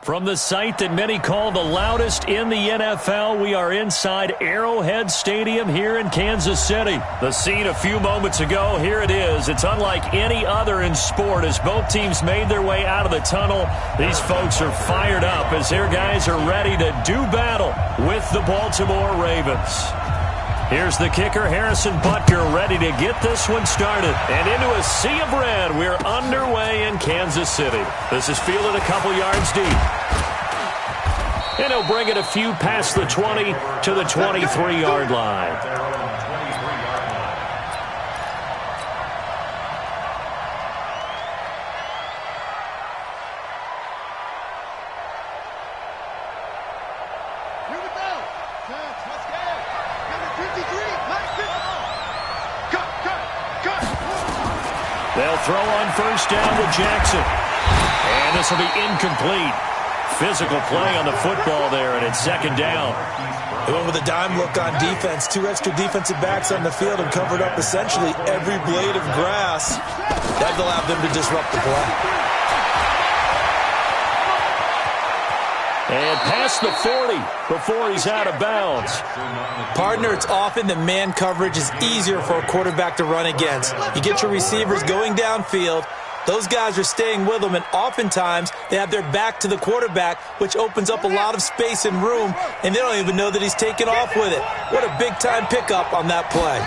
From the site that many call the loudest in the NFL, we are inside Arrowhead Stadium here in Kansas City. The scene a few moments ago, here it is. It's unlike any other in sport as both teams made their way out of the tunnel. These folks are fired up as their guys are ready to do battle with the Baltimore Ravens. Here's the kicker, Harrison Butker, ready to get this one started. And into a sea of red, we're underway in Kansas City. This is fielded a couple yards deep. And he'll bring it a few past the 20 to the 23-yard line. They'll throw on first down to Jackson. And this will be incomplete. Physical play on the football there, and it's second down. They went with a dime look on defense. Two extra defensive backs on the field and covered up essentially every blade of grass. That allowed them to disrupt the play. And past the 40 before he's out of bounds. Partner, it's often that man coverage is easier for a quarterback to run against. You get your receivers going downfield. Those guys are staying with them, and oftentimes they have their back to the quarterback, which opens up a lot of space and room, and they don't even know that he's taken off with it. What a big-time pickup on that play.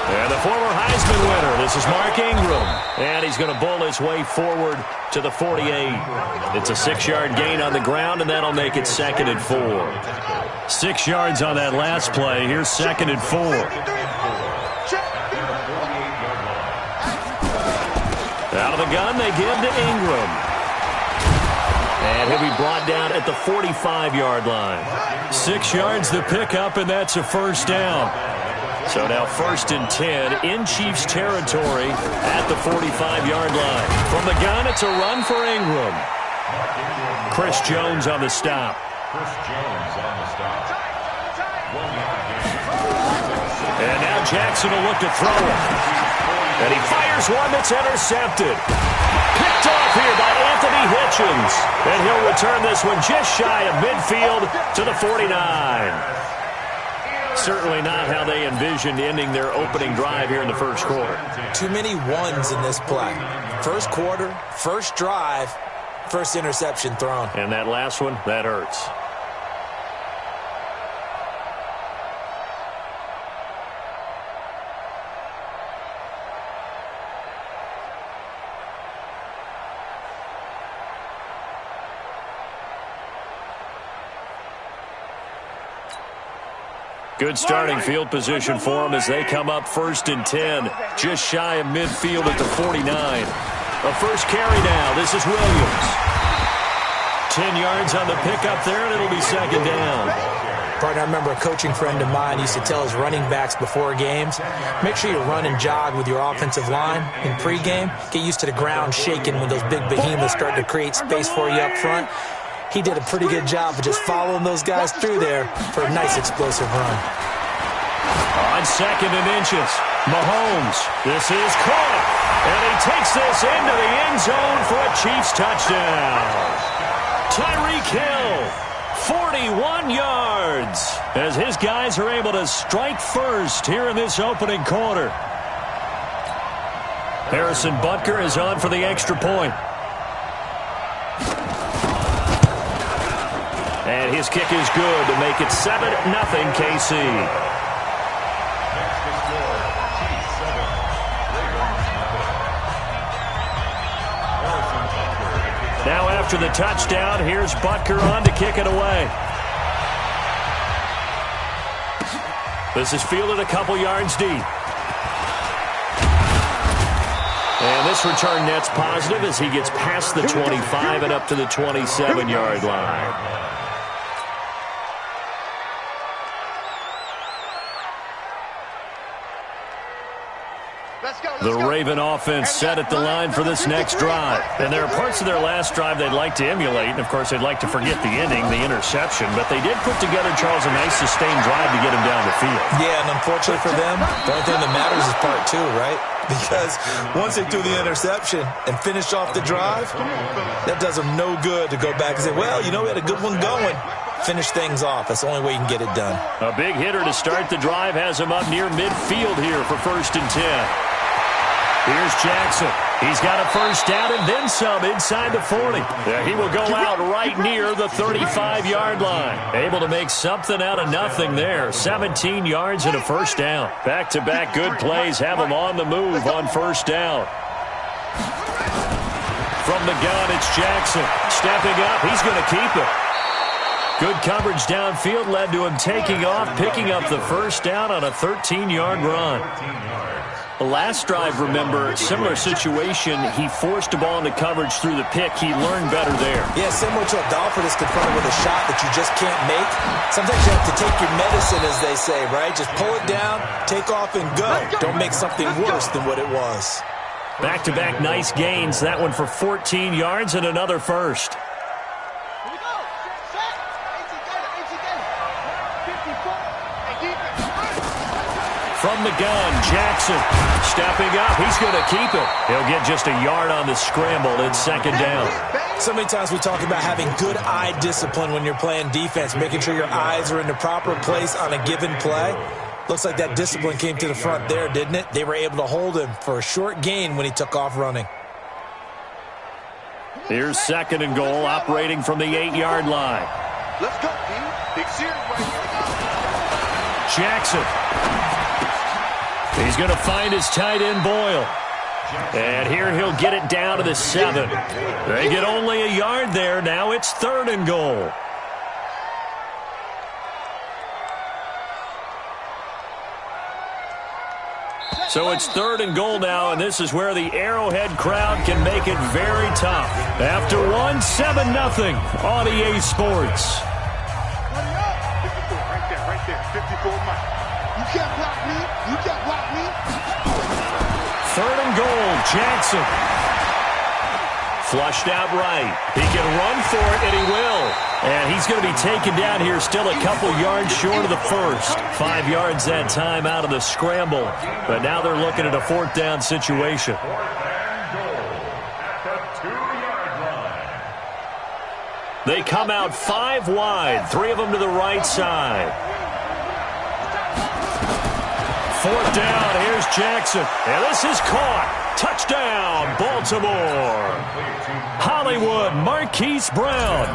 And the former Heisman winner, this is Mark Ingram. And he's going to bowl his way forward to the 48. It's a 6-yard gain on the ground, and that'll make it second and 4. 6 yards on that last play. Here's second and 4. Out of the gun, they give to Ingram. And he'll be brought down at the 45-yard line. 6 yards the pickup, and that's a first down. So now first and 10 in Chiefs territory at the 45-yard line. From the gun, it's a run for Ingram. Chris Jones on the stop. And now Jackson will look to throw it. And he fires one that's intercepted. Picked off here by Anthony Hitchens. And he'll return this one just shy of midfield to the 49. Certainly not how they envisioned ending their opening drive here in the first quarter. Too many ones in this play. First quarter, first drive, first interception thrown. And that last one, that hurts. Good starting field position for them as they come up first and 10, just shy of midfield at the 49. A first carry now. This is Williams. 10 yards on the pickup there, and it'll be second down. Partner, I remember a coaching friend of mine used to tell his running backs before games, make sure you run and jog with your offensive line in pregame. Get used to the ground shaking when those big behemoths start to create space for you up front. He did a pretty good job of just following those guys through there for a nice explosive run. On second and inches, Mahomes. This is caught. And he takes this into the end zone for a Chiefs touchdown. Tyreek Hill, 41 yards, as his guys are able to strike first here in this opening quarter. Harrison Butker is on for the extra point. And his kick is good to make it 7-0 KC. Now after the touchdown, here's Butker on to kick it away. This is fielded a couple yards deep. And this return net's positive as he gets past the 25 and up to the 27-yard line. The Raven offense set at the line for this next drive. And there are parts of their last drive they'd like to emulate. And, of course, they'd like to forget the ending, the interception. But they did put together, Charles, a nice sustained drive to get him down the field. Yeah, and unfortunately for them, the only thing that matters is part two, right? because once they threw the interception and finished off the drive, that does them no good to go back and say, well, you know, we had a good one going. Finish things off. That's the only way you can get it done. A big hitter to start the drive has him up near midfield here for 1st and 10. Here's Jackson. He's got a first down and then some inside the 40. He will go out right near the 35-yard line. Able to make something out of nothing there. 17 yards and a first down. Back-to-back good plays have him on the move on first down. From the gun, it's Jackson. Stepping up, he's going to keep it. Good coverage downfield led to him taking off, picking up the first down on a 13-yard run. The last drive, remember, similar situation. He forced the ball into coverage through the pick. He learned better there. Yeah, similar to a golfer that's confronted with a shot that you just can't make. Sometimes you have to take your medicine, as they say, right? Just pull it down, take off, and go. Don't make something worse than what it was. Back-to-back nice gains. That one for 14 yards and another first. From the gun, Jackson stepping up. He's going to keep it. He'll get just a yard on the scramble. It's 2nd down. So many times we talk about having good eye discipline when you're playing defense, making sure your eyes are in the proper place on a given play. Looks like that discipline came to the front there, didn't it? They were able to hold him for a short gain when he took off running. Here's 2nd and goal, operating from the 8-yard line. Let's go, team. Big series right here. Jackson. He's going to find his tight end, Boyle. And here he'll get it down to the 7. They get only a yard there. Now it's 3rd and goal. So it's 3rd and goal now, and this is where the Arrowhead crowd can make it very tough. After 1, 7-0 on EA Sports. Right there, 54 miles. You can't block me. You can't block me. 3rd and goal, Jackson. Flushed out right. He can run for it, and he will. And he's going to be taken down here still a couple yards short of the first. 5 yards that time out of the scramble. But now they're looking at a 4th down situation. They come out 5 wide, 3 of them to the right side. 4th down, here's Jackson. And this is caught. Touchdown, Baltimore. Hollywood, Marquise Brown,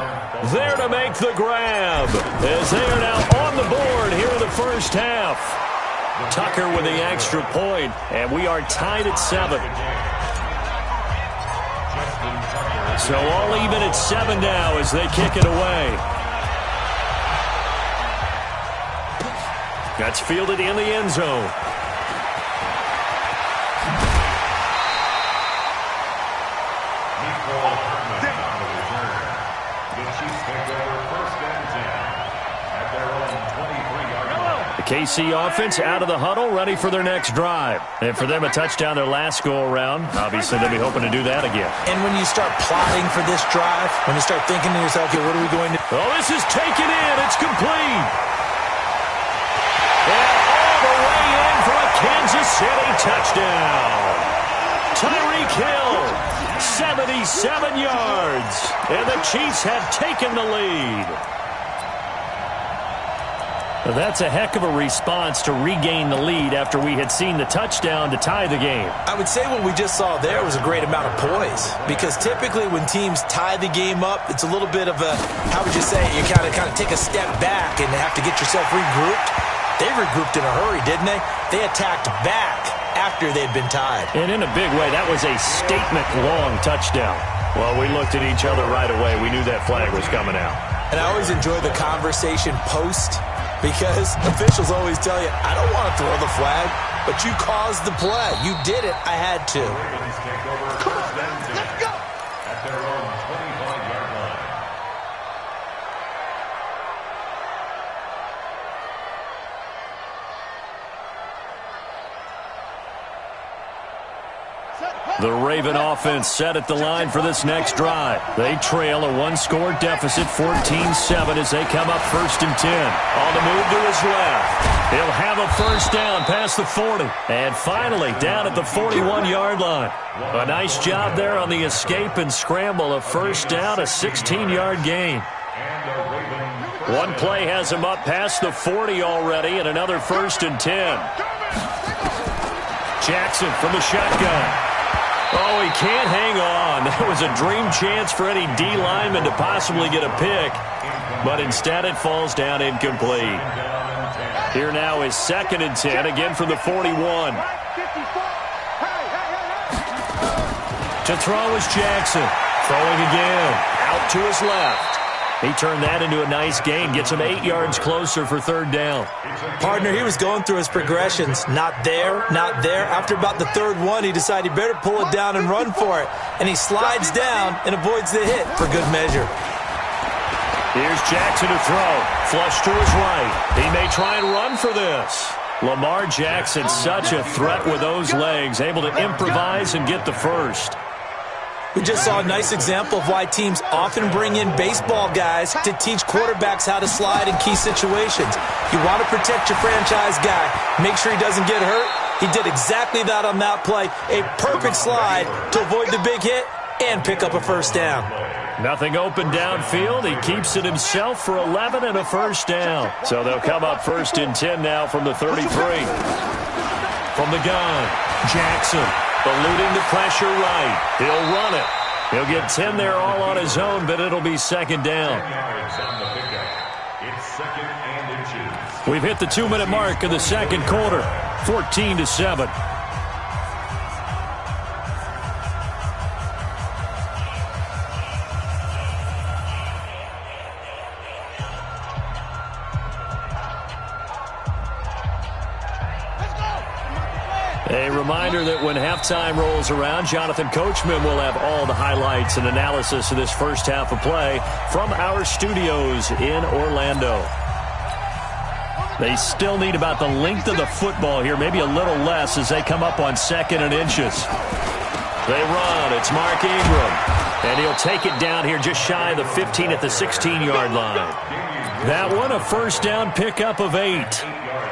there to make the grab, as they are now on the board here in the first half. Tucker with the extra point, and we are tied at 7. So all even at 7 now as they kick it away. That's fielded in the end zone. The KC offense out of the huddle, ready for their next drive. And for them, a touchdown their last go-around. Obviously, they'll be hoping to do that again. And when you start plotting for this drive, when you start thinking to yourself, okay, what are we going to do? Oh, this is taken in. It's complete. And all the way in for a Kansas City touchdown. Tyreek Hill, 77 yards. And the Chiefs have taken the lead. That's a heck of a response to regain the lead after we had seen the touchdown to tie the game. I would say what we just saw there was a great amount of poise, because typically when teams tie the game up, it's a little bit of a, how would you say, you kind of take a step back and have to get yourself regrouped. They regrouped in a hurry, didn't they? They attacked back after they'd been tied. And in a big way, that was a statement-long touchdown. Well, we looked at each other right away. We knew that flag was coming out. And I always enjoy the conversation post, because officials always tell you, I don't want to throw the flag, but you caused the play. You did it. I had to. Come on, let's go. At their own 25-yard line. The Raven offense set at the line for this next drive. They trail a one-score deficit, 14-7, as they come up 1st and 10. On the move to his left. He'll have a first down past the 40. And finally, down at the 41-yard line. A nice job there on the escape and scramble. A first down, a 16-yard gain. One play has him up past the 40 already, and another 1st and 10. Jackson from the shotgun. Oh, he can't hang on. That was a dream chance for any D lineman to possibly get a pick, but instead it falls down incomplete. Here now is 2nd and 10, again from the 41. To throw is Jackson. Throwing again. Out to his left. He turned that into a nice gain. Gets him 8 yards closer for 3rd down. Partner, he was going through his progressions. Not there, not there. After about the 3rd one, he decided he better pull it down and run for it. And he slides down and avoids the hit for good measure. Here's Jackson to throw. Flush to his right. He may try and run for this. Lamar Jackson, such a threat with those legs. Able to improvise and get the first. We just saw a nice example of why teams often bring in baseball guys to teach quarterbacks how to slide in key situations. You want to protect your franchise guy. Make sure he doesn't get hurt. He did exactly that on that play. A perfect slide to avoid the big hit and pick up a first down. Nothing open downfield. He keeps it himself for 11 and a first down. So they'll come up 1st and 10 now from the 33. From the gun, Jackson. Eluding the pressure right. He'll run it. He'll get 10 there all on his own, but it'll be 2nd down. We've hit the 2-minute mark of the 2nd quarter. 14-7. A reminder that when halftime rolls around, Jonathan Coachman will have all the highlights and analysis of this first half of play from our studios in Orlando. They still need about the length of the football here, maybe a little less as they come up on 2nd and inches. They run. It's Mark Ingram. And he'll take it down here just shy of the 15 at the 16-yard line. That one, a first down pickup of 8.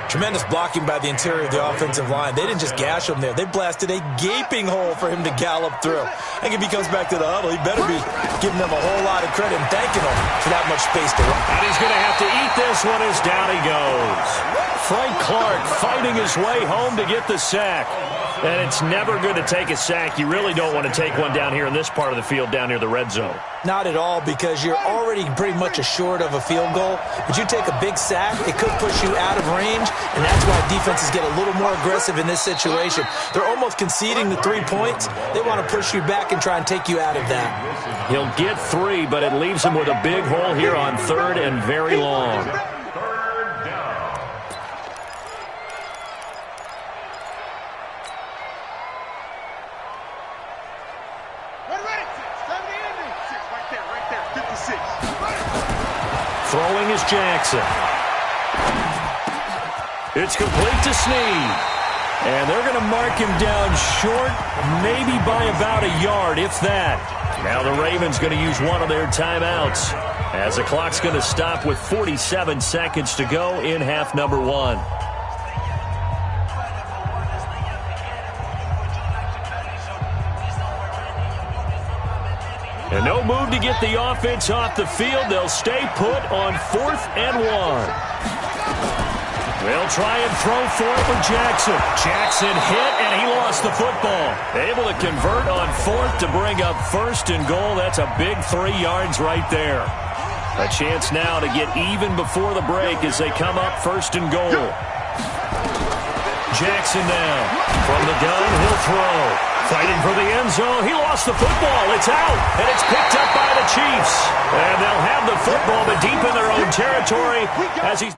Tremendous blocking by the interior of the offensive line. They didn't just gash him there. They blasted a gaping hole for him to gallop through. I think if he comes back to the huddle, he better be giving them a whole lot of credit and thanking them for that much space to run. And he's going to have to eat this one as down he goes. Frank Clark fighting his way home to get the sack. And it's never good to take a sack. You really don't want to take one down here in this part of the field down near the red zone. Not at all, because you're already pretty much assured of a field goal. But you take a big sack, it could push you out of range, and that's why defenses get a little more aggressive in this situation. They're almost conceding the 3 points. They want to push you back and try and take you out of that. He'll get 3, but it leaves him with a big hole here on 3rd and very long. Throwing is Jackson. It's complete to Snead. And they're going to mark him down short, maybe by about a yard, if that. Now the Ravens going to use one of their timeouts, as the clock's going to stop with 47 seconds to go in half number 1. And no move to get the offense off the field. They'll stay put on 4th and 1. They'll try and throw for it with Jackson. Jackson hit, and he lost the football. Able to convert on 4th to bring up 1st and goal. That's a big 3 yards right there. A chance now to get even before the break as they come up 1st and goal. Jackson now. From the gun, he'll throw. Fighting for the end zone. He lost the football. It's out, and it's picked up by the Chiefs. And they'll have the football, but deep in their own territory as he's